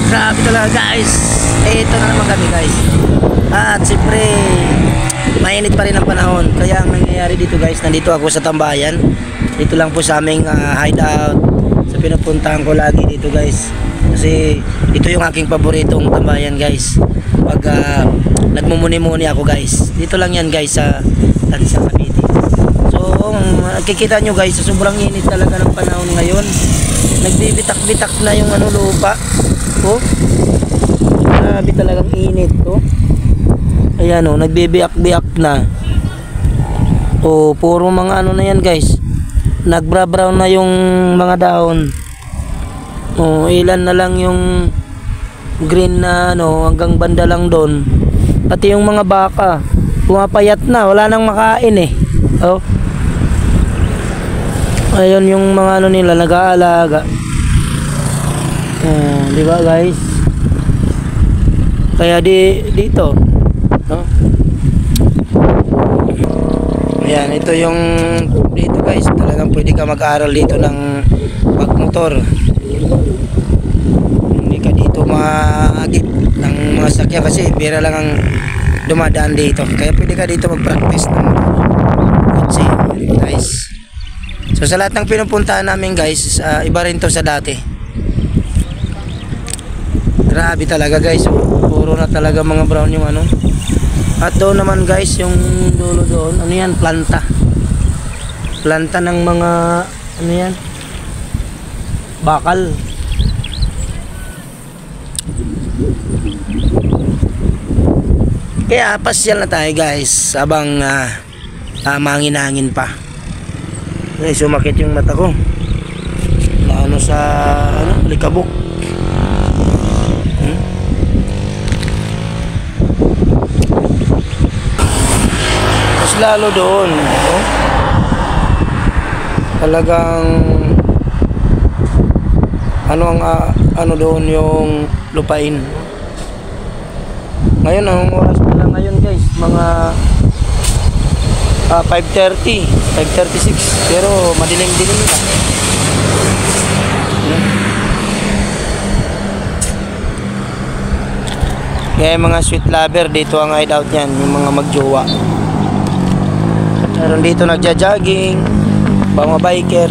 Grabe talaga guys. Ito na naman kami guys. At siyempre mainit pa rin ang panahon. Kaya ang nangyayari dito guys, nandito ako sa tambayan. Dito lang po sa aming hideout. Sa pinupuntahan ko lagi dito guys. Kasi ito yung aking paboritong tambayan guys. Pag nagmumuni-muni ako guys. Dito lang yan guys sa Tansa Cavite. So nakikita nyo guys, sa sobrang init talaga ng panahon ngayon. Nagbibitak-bitak na yung lupa. Oh. Grabe talagang init to. Ayan oh, nagbibiyak-biyak na. Oh, puro mga na yan guys. Nagbra-brown na yung mga dahon. Oh, ilan na lang yung green na hanggang banda lang doon. Pati yung mga baka pumapayat na, wala nang makain eh. Oh. Ayun yung mga nila nag-aalaga. Oh, di ba guys? Kaya dito, no? Ayan, ito yung dito guys, talagang pwede ka mag-aaral dito ng pagmotor. Hindi ka dito maagip ng mga sakya kasi bira lang ang dumadaan dito. Kaya pwede ka dito mag-practice ng kotse, guys. So sa lahat ng pinupuntahan namin guys, iba rin to sa dati. Grabe talaga guys, puro na talaga mga brown yung At doon naman guys, yung dulo doon, yan, planta. Planta ng mga yan, bakal. Kaya pasyal na tayo guys habang mangin-hangin pa. Ay, sumakit yung mata ko na sa likabok. Mas lalo doon, talagang ang doon yung lupain. Ngayon ang oras pala ngayon guys, mga 5:30, 5:36, pero madilim-dilim na. Kaya mga sweet lover, dito ang hideout niyan, yung mga magjowa. Meron dito nagja-jogging, mga biker.